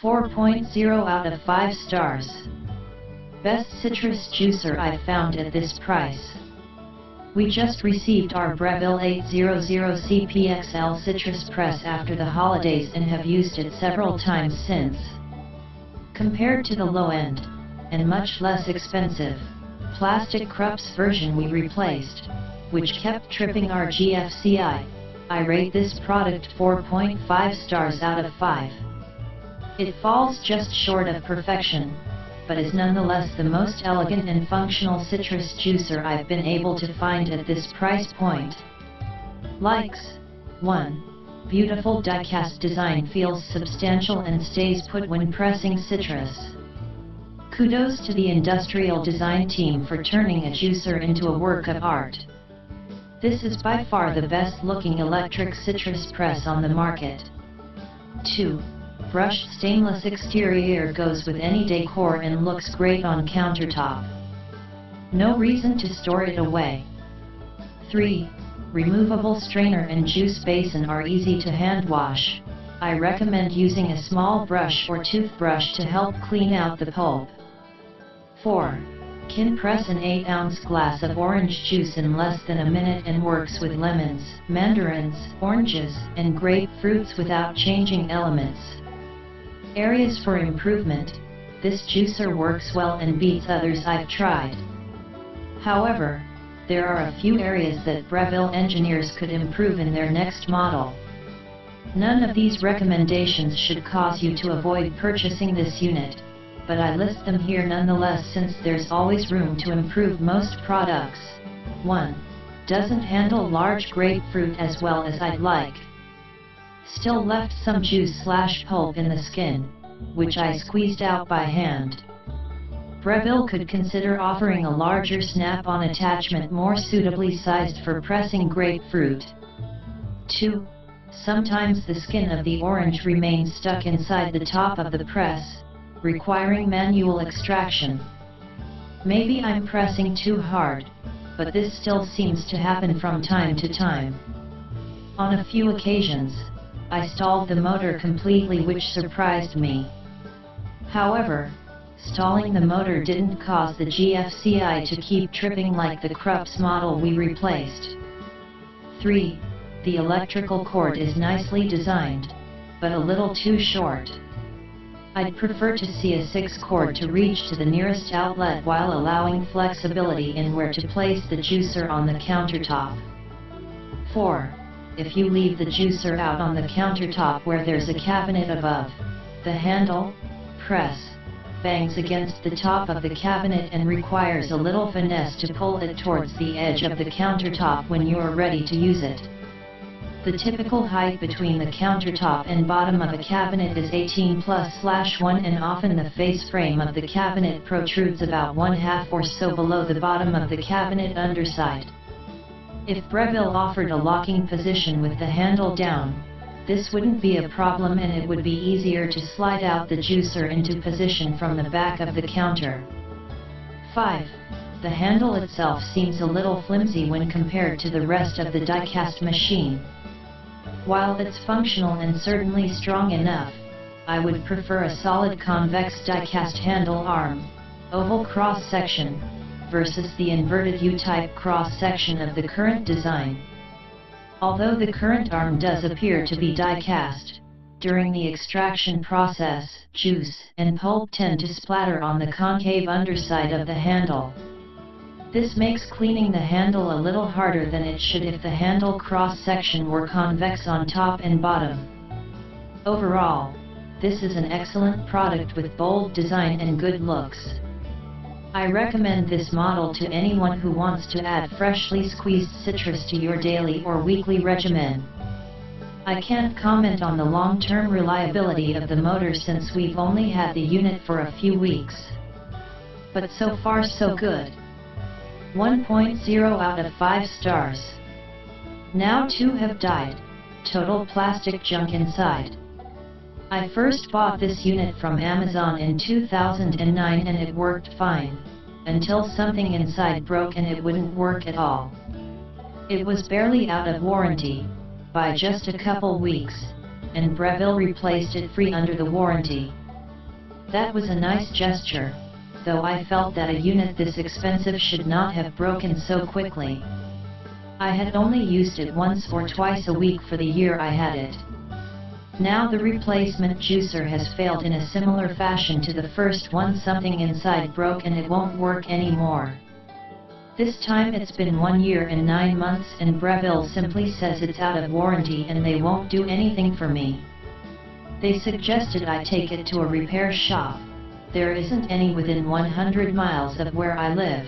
4.0 out of 5 stars. Best citrus juicer I've found at this price. We just received our Breville 800CPXL citrus press after the holidays and have used it several times since. Compared to the low end, and much less expensive, plastic Krups version we replaced, which kept tripping our GFCI, I rate this product 4.5 stars out of 5. It falls just short of perfection, but is nonetheless the most elegant and functional citrus juicer I've been able to find at this price point. Likes: 1. Beautiful die-cast design, feels substantial and stays put when pressing citrus. Kudos to the industrial design team for turning a juicer into a work of art. This is by far the best looking electric citrus press on the market. 2. Brushed stainless exterior, goes with any decor and looks great on countertop. No reason to store it away. 3. Removable strainer and juice basin are easy to hand wash. I recommend using a small brush or toothbrush to help clean out the pulp. 4. Can press an 8-ounce glass of orange juice in less than a minute and works with lemons, mandarins, oranges, and grapefruits without changing elements. Areas for improvement: this juicer works well and beats others I've tried. However, there are a few areas that Breville engineers could improve in their next model. None of these recommendations should cause you to avoid purchasing this unit, but I list them here nonetheless since there's always room to improve most products. 1. Doesn't handle large grapefruit as well as I'd like. Still left some juice/pulp in the skin, which I squeezed out by hand. Breville could consider offering a larger snap-on attachment more suitably sized for pressing grapefruit. 2. Sometimes the skin of the orange remains stuck inside the top of the press, requiring manual extraction. Maybe I'm pressing too hard, but this still seems to happen from time to time. On a few occasions, I stalled the motor completely, which surprised me. However, stalling the motor didn't cause the GFCI to keep tripping like the Krups model we replaced. 3. The electrical cord is nicely designed, but a little too short. I'd prefer to see a 6 cord to reach to the nearest outlet while allowing flexibility in where to place the juicer on the countertop. 4. If you leave the juicer out on the countertop where there's a cabinet above, the handle, press, bangs against the top of the cabinet and requires a little finesse to pull it towards the edge of the countertop when you're ready to use it. The typical height between the countertop and bottom of a cabinet is 18+/1, and often the face frame of the cabinet protrudes about 1/2 or so below the bottom of the cabinet underside. If Breville offered a locking position with the handle down, this wouldn't be a problem and it would be easier to slide out the juicer into position from the back of the counter. 5. The handle itself seems a little flimsy when compared to the rest of the die-cast machine. While it's functional and certainly strong enough, I would prefer a solid convex die-cast handle arm, oval cross-section, versus the inverted U-type cross-section of the current design. Although the current arm does appear to be die-cast, during the extraction process, juice and pulp tend to splatter on the concave underside of the handle. This makes cleaning the handle a little harder than it should if the handle cross-section were convex on top and bottom. Overall, this is an excellent product with bold design and good looks. I recommend this model to anyone who wants to add freshly squeezed citrus to your daily or weekly regimen. I can't comment on the long-term reliability of the motor since we've only had the unit for a few weeks. But so far so good. 1.0 out of 5 stars. Now 2 have died, total plastic junk inside. I first bought this unit from Amazon in 2009 and it worked fine, until something inside broke and it wouldn't work at all. It was barely out of warranty, by just a couple weeks, and Breville replaced it free under the warranty, That was a nice gesture, though I felt that a unit this expensive should not have broken so quickly. I had only used it once or twice a week for the year I had it. Now the replacement juicer has failed in a similar fashion to the first one. Something inside broke and it won't work anymore. This time it's been 1 year and 9 months and Breville simply says it's out of warranty and they won't do anything for me. They suggested I take it to a repair shop. There isn't any within 100 miles of where I live,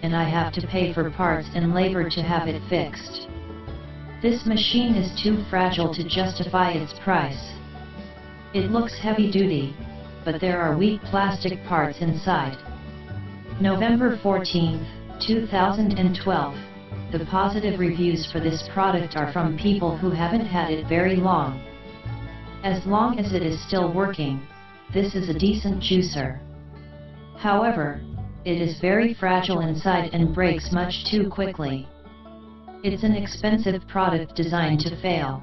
and I have to pay for parts and labor to have it fixed. This machine is too fragile to justify its price. It looks heavy duty, but there are weak plastic parts inside. November 14, 2012. The positive reviews for this product are from people who haven't had it very long. As long as it is still working, this is a decent juicer. However, it is very fragile inside and breaks much too quickly. It's an expensive product designed to fail,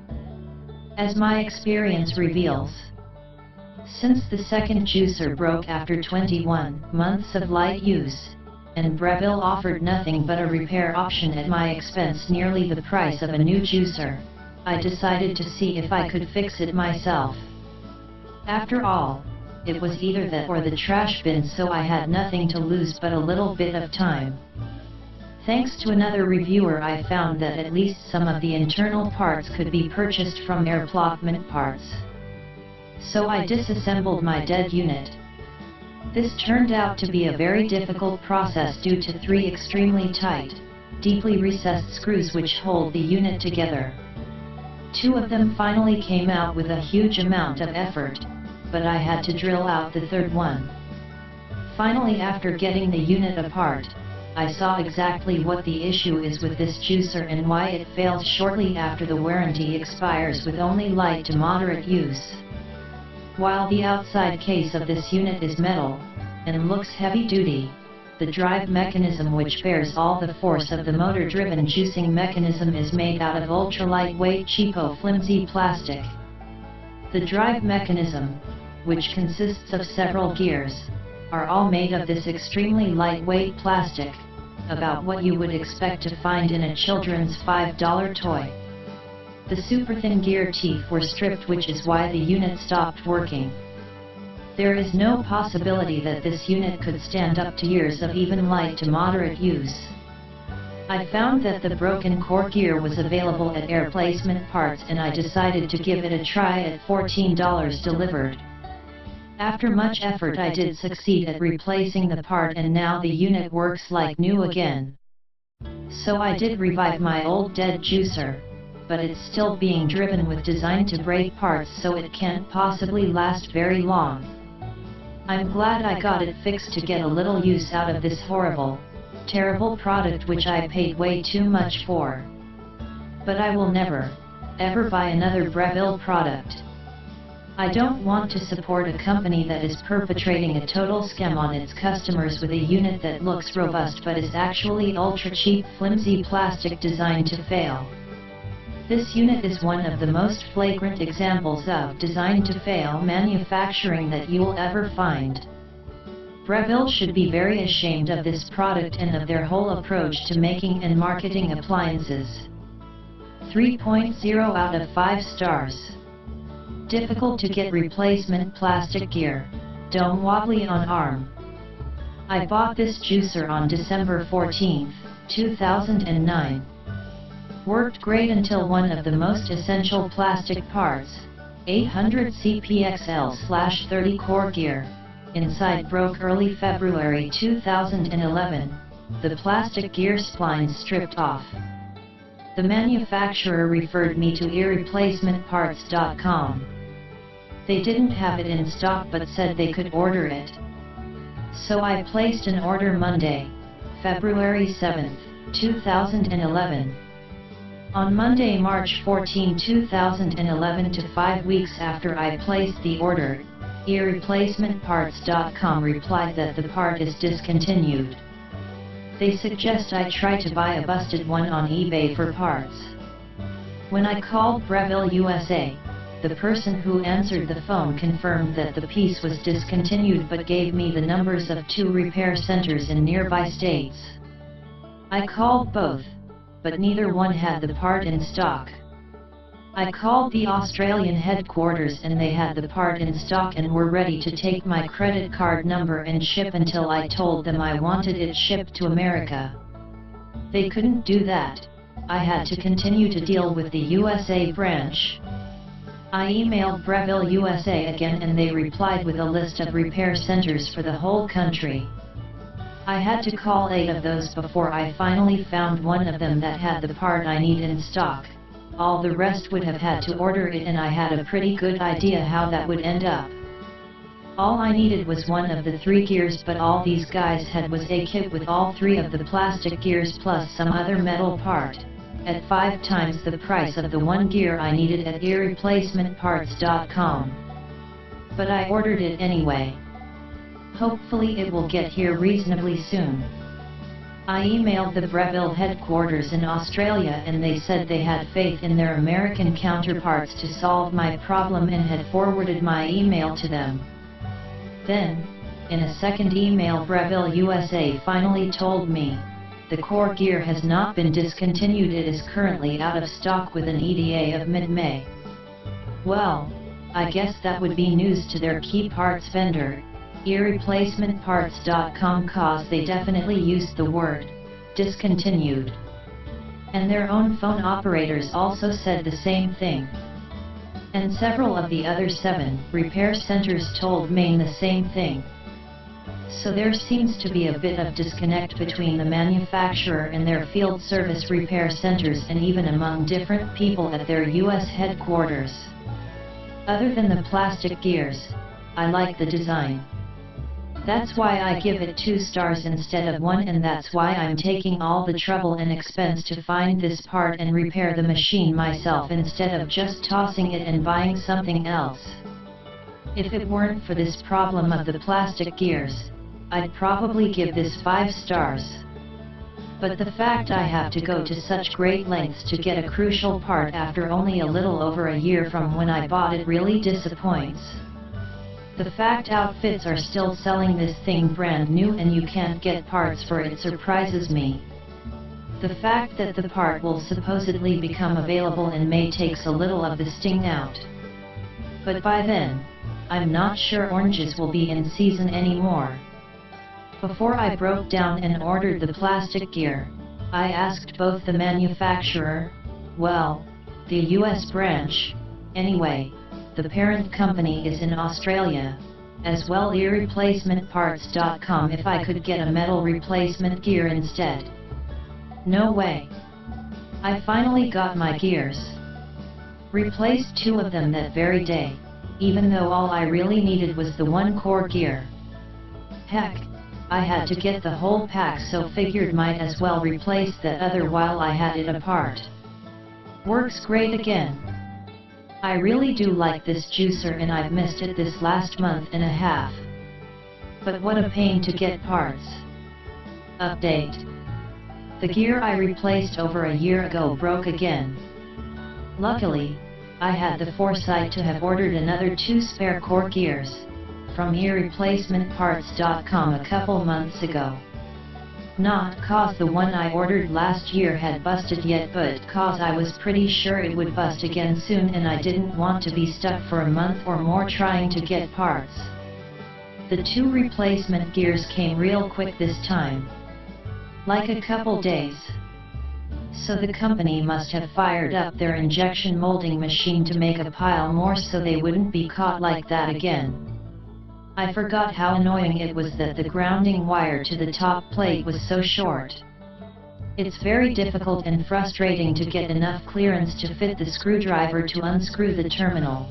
as my experience reveals. Since the second juicer broke after 21 months of light use, and Breville offered nothing but a repair option at my expense, nearly the price of a new juicer, I decided to see if I could fix it myself. After all, it was either that or the trash bin, so I had nothing to lose but a little bit of time. Thanks to another reviewer, I found that at least some of the internal parts could be purchased from Airplotment Parts. So I disassembled my dead unit. This turned out to be a very difficult process due to 3 extremely tight, deeply recessed screws which hold the unit together. 2 of them finally came out with a huge amount of effort, but I had to drill out the 3rd one. Finally, after getting the unit apart, I saw exactly what the issue is with this juicer and why it fails shortly after the warranty expires with only light to moderate use. While the outside case of this unit is metal, and looks heavy duty, the drive mechanism, which bears all the force of the motor-driven juicing mechanism, is made out of ultra-lightweight, cheapo, flimsy plastic. The drive mechanism, which consists of several gears, are all made of this extremely lightweight plastic, about what you would expect to find in a children's $5 toy. The super thin gear teeth were stripped, which is why the unit stopped working. There is no possibility that this unit could stand up to years of even light to moderate use. I found that the broken core gear was available at Airplacement Parts and I decided to give it a try at $14 delivered. After much effort I did succeed at replacing the part and now the unit works like new again. So I did revive my old dead juicer, but it's still being driven with design to break parts, so it can't possibly last very long. I'm glad I got it fixed to get a little use out of this horrible, terrible product which I paid way too much for. But I will never, ever buy another Breville product. I don't want to support a company that is perpetrating a total scam on its customers with a unit that looks robust but is actually ultra-cheap, flimsy plastic designed to fail. This unit is one of the most flagrant examples of designed to fail manufacturing that you'll ever find. Breville should be very ashamed of this product and of their whole approach to making and marketing appliances. 3.0 out of 5 stars. Difficult to get replacement plastic gear, dome wobbly on arm. I bought this juicer on December 14, 2009. Worked great until one of the most essential plastic parts, 800CPXL/30 core gear, inside broke early February 2011, the plastic gear splines stripped off. The manufacturer referred me to eReplacementParts.com. They didn't have it in stock but said they could order it. So I placed an order Monday, February 7, 2011. On Monday, March 14, 2011, to 5 weeks after I placed the order, eReplacementParts.com replied that the part is discontinued. They suggest I try to buy a busted one on eBay for parts. When I called Breville USA, the person who answered the phone confirmed that the piece was discontinued but gave me the numbers of 2 repair centers in nearby states. I called both, but neither one had the part in stock. I called the Australian headquarters and they had the part in stock and were ready to take my credit card number and ship until I told them I wanted it shipped to America. They couldn't do that. I had to continue to deal with the USA branch. I emailed Breville USA again and they replied with a list of repair centers for the whole country. I had to call 8 of those before I finally found one of them that had the part I need in stock. All the rest would have had to order it and I had a pretty good idea how that would end up. All I needed was one of the 3 gears, but all these guys had was a kit with all 3 of the plastic gears plus some other metal part, at 5 times the price of the 1 gear I needed at eReplacementParts.com. But I ordered it anyway. Hopefully it will get here reasonably soon. I emailed the Breville headquarters in Australia and they said they had faith in their American counterparts to solve my problem and had forwarded my email to them. Then, in a second email, Breville USA finally told me, the core gear has not been discontinued, it is currently out of stock with an ETA of mid-May. Well, I guess that would be news to their key parts vendor, eReplacementParts.com, cause they definitely used the word discontinued. And their own phone operators also said the same thing. And several of the other 7 repair centers told Maine the same thing. So there seems to be a bit of disconnect between the manufacturer and their field service repair centers and even among different people at their US headquarters. Other than the plastic gears, I like the design. That's why I give it 2 stars instead of 1, and that's why I'm taking all the trouble and expense to find this part and repair the machine myself instead of just tossing it and buying something else. If it weren't for this problem of the plastic gears, I'd probably give this 5 stars. But the fact I have to go to such great lengths to get a crucial part after only a little over a year from when I bought it really disappoints. The fact outfits are still selling this thing brand new and you can't get parts for it surprises me. The fact that the part will supposedly become available in May takes a little of the sting out. But by then, I'm not sure oranges will be in season anymore. Before I broke down and ordered the plastic gear, I asked both the manufacturer, well, the US branch, anyway, the parent company is in Australia, as well eReplacementParts.com, if I could get a metal replacement gear instead. No way. I finally got my gears. Replaced 2 of them that very day, even though all I really needed was the 1 core gear. Heck, I had to get the whole pack, so figured might as well replace that other while I had it apart. Works great again. I really do like this juicer and I've missed it this last month and a half. But what a pain to get parts. Update. The gear I replaced over a year ago broke again. Luckily, I had the foresight to have ordered another 2 spare core gears from eReplacementParts.com a couple months ago. Not cause the one I ordered last year had busted yet, but cause I was pretty sure it would bust again soon and I didn't want to be stuck for a month or more trying to get parts. The 2 replacement gears came real quick this time. Like a couple days. So the company must have fired up their injection molding machine to make a pile more so they wouldn't be caught like that again. I forgot how annoying it was that the grounding wire to the top plate was so short. It's very difficult and frustrating to get enough clearance to fit the screwdriver to unscrew the terminal.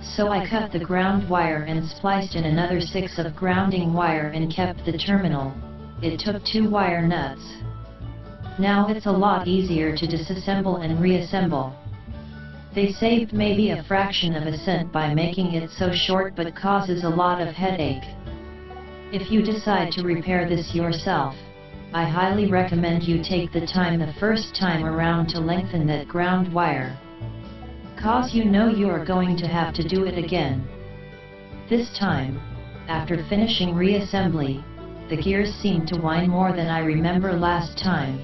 So I cut the ground wire and spliced in another 6 of grounding wire and kept the terminal. It took 2 wire nuts. Now it's a lot easier to disassemble and reassemble. They saved maybe a fraction of a cent by making it so short, but causes a lot of headache. If you decide to repair this yourself, I highly recommend you take the time the first time around to lengthen that ground wire. because you know you are going to have to do it again. This time, after finishing reassembly, the gears seemed to whine more than I remember last time.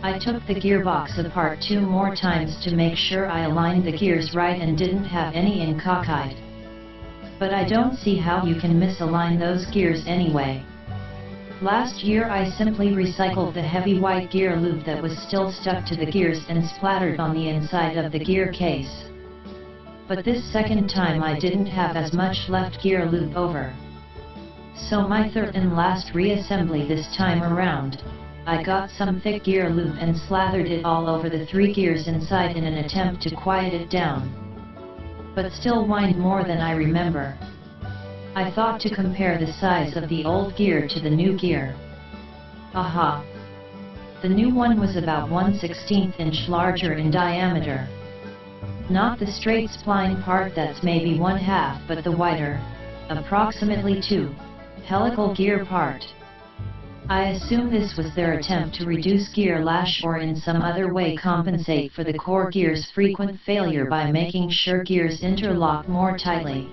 I took the gearbox apart 2 more times to make sure I aligned the gears right and didn't have any in cockeyed. But I don't see how you can misalign those gears anyway. Last year I simply recycled the heavy white gear lube that was still stuck to the gears and splattered on the inside of the gear case. But this second time I didn't have as much left gear lube over. So my third and last reassembly this time around, I got some thick gear lube and slathered it all over the 3 gears inside in an attempt to quiet it down. But still whined more than I remember. I thought to compare the size of the old gear to the new gear. Aha! The new one was about 1/16 inch larger in diameter. Not the straight spline part that's maybe 1/2, but the wider, approximately 2, helical gear part. I assume this was their attempt to reduce gear lash or in some other way compensate for the core gear's frequent failure by making sure gears interlock more tightly.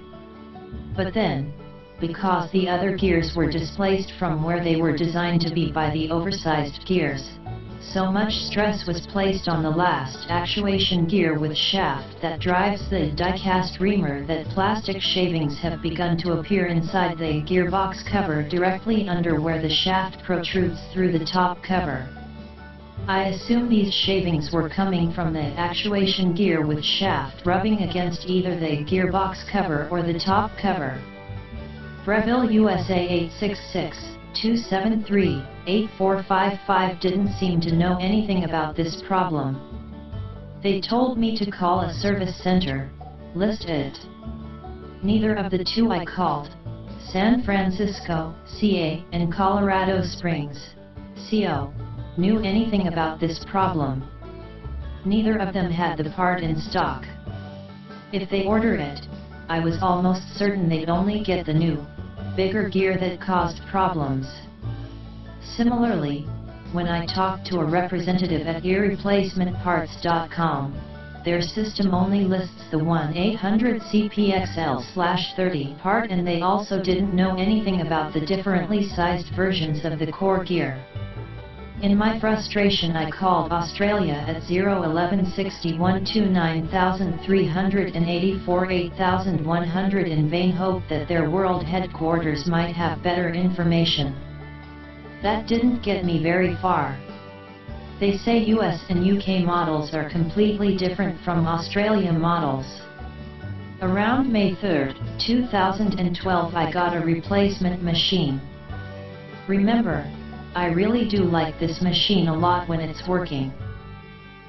But then, because the other gears were displaced from where they were designed to be by the oversized gears, so much stress was placed on the last actuation gear with shaft that drives the die-cast reamer that plastic shavings have begun to appear inside the gearbox cover directly under where the shaft protrudes through the top cover. I assume these shavings were coming from the actuation gear with shaft rubbing against either the gearbox cover or the top cover. Breville USA 866-273-8455 didn't seem to know anything about this problem. They told me to call a service center, list it. Neither of the 2 I called, San Francisco, CA, and Colorado Springs, CO, knew anything about this problem. Neither of them had the part in stock. If they order it, I was almost certain they'd only get the new, bigger gear that caused problems. Similarly, when I talked to a representative at earreplacementparts.com, their system only lists the 800CPXL/30 part, and they also didn't know anything about the differently sized versions of the core gear. In my frustration I called Australia at 0116129,384 in vain hope that their world headquarters might have better information. That didn't get me very far. They say US and UK models are completely different from Australia models. Around May 3, 2012 I got a replacement machine. Remember, I really do like this machine a lot when it's working.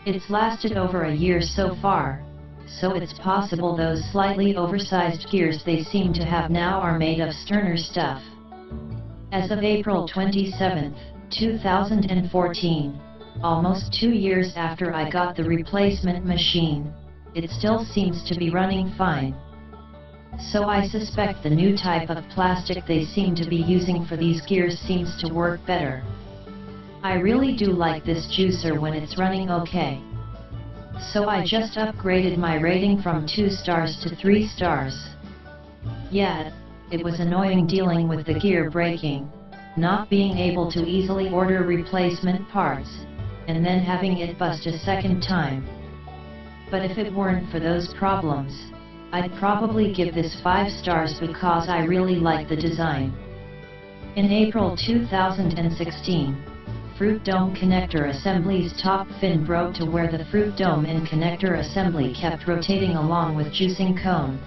It's lasted over a year so far, so it's possible those slightly oversized gears they seem to have now are made of sterner stuff. As of April 27, 2014, almost 2 years after I got the replacement machine, it still seems to be running fine. So I suspect the new type of plastic they seem to be using for these gears seems to work better. I really do like this juicer when it's running okay. So I just upgraded my rating from 2 stars to 3 stars. Yeah, it was annoying dealing with the gear breaking, not being able to easily order replacement parts, and then having it bust a second time. But if it weren't for those problems, I'd probably give this 5 stars because I really like the design. In April 2016, fruit dome connector assembly's top fin broke to where the fruit dome and connector assembly kept rotating along with juicing cone.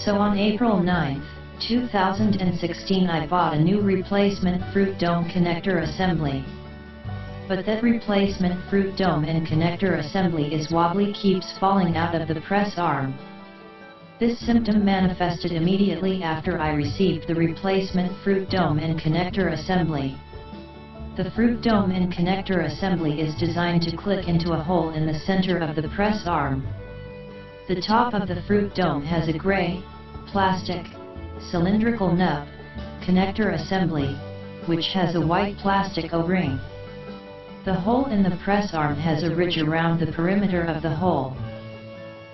So on April 9, 2016 I bought a new replacement fruit dome connector assembly. But that replacement fruit dome and connector assembly is wobbly, keeps falling out of the press arm. This symptom manifested immediately after I received the replacement fruit dome and connector assembly. The fruit dome and connector assembly is designed to click into a hole in the center of the press arm. The top of the fruit dome has a gray, plastic, cylindrical nub, connector assembly, which has a white plastic O-ring. The hole in the press arm has a ridge around the perimeter of the hole.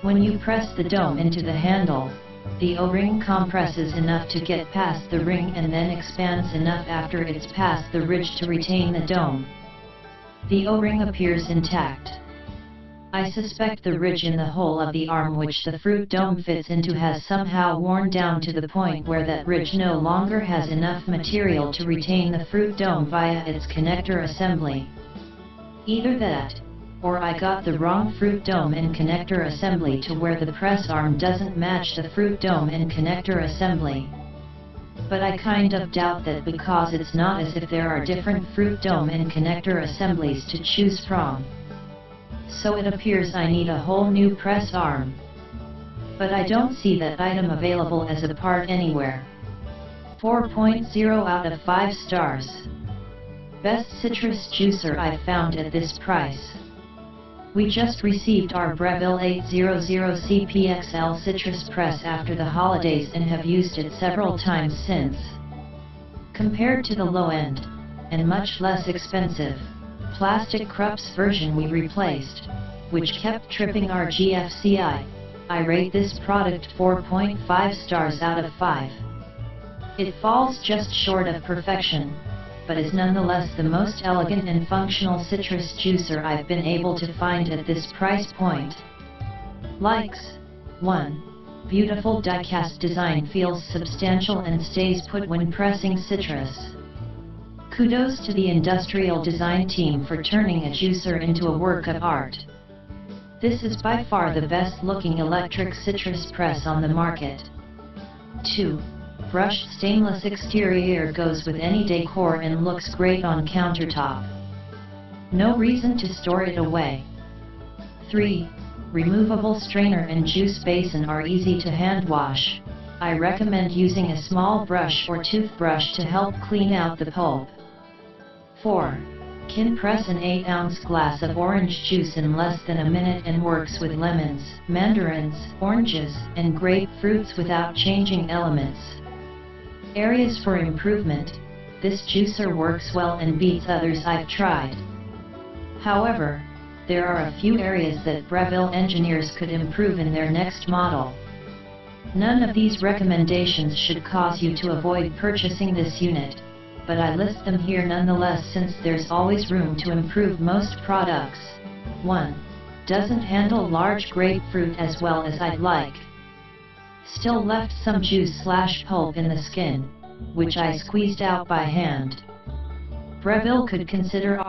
When you press the dome into the handle, the O-ring compresses enough to get past the ring and then expands enough after it's past the ridge to retain the dome. The O-ring appears intact. I suspect the ridge in the hole of the arm which the fruit dome fits into has somehow worn down to the point where that ridge no longer has enough material to retain the fruit dome via its connector assembly. Either that, or I got the wrong fruit dome and connector assembly to where the press arm doesn't match the fruit dome and connector assembly. But I kind of doubt that because it's not as if there are different fruit dome and connector assemblies to choose from. So it appears I need a whole new press arm. But I don't see that item available as a part anywhere. 4.0 out of 5 stars. Best citrus juicer I've found at this price. We just received our Breville 800CPXL citrus press after the holidays and have used it several times since. Compared to the low end, and much less expensive, plastic Krups version we replaced, which kept tripping our GFCI, I rate this product 4.5 stars out of 5. It falls just short of perfection, but is nonetheless the most elegant and functional citrus juicer I've been able to find at this price point. Likes: 1. Beautiful die-cast design, feels substantial and stays put when pressing citrus. Kudos to the industrial design team for turning a juicer into a work of art. This is by far the best looking electric citrus press on the market. 2. Brushed stainless exterior goes with any decor and looks great on countertop. No reason to store it away. 3. Removable strainer and juice basin are easy to hand wash. I recommend using a small brush or toothbrush to help clean out the pulp. 4. Can press an 8-ounce glass of orange juice in less than a minute and works with lemons, mandarins, oranges, and grapefruits without changing elements. Areas for improvement: this juicer works well and beats others I've tried. However, there are a few areas that Breville engineers could improve in their next model. None of these recommendations should cause you to avoid purchasing this unit, but I list them here nonetheless since there's always room to improve most products. 1. Doesn't handle large grapefruit as well as I'd like. Still left some juice/pulp in the skin, which I squeezed out by hand. Breville could consider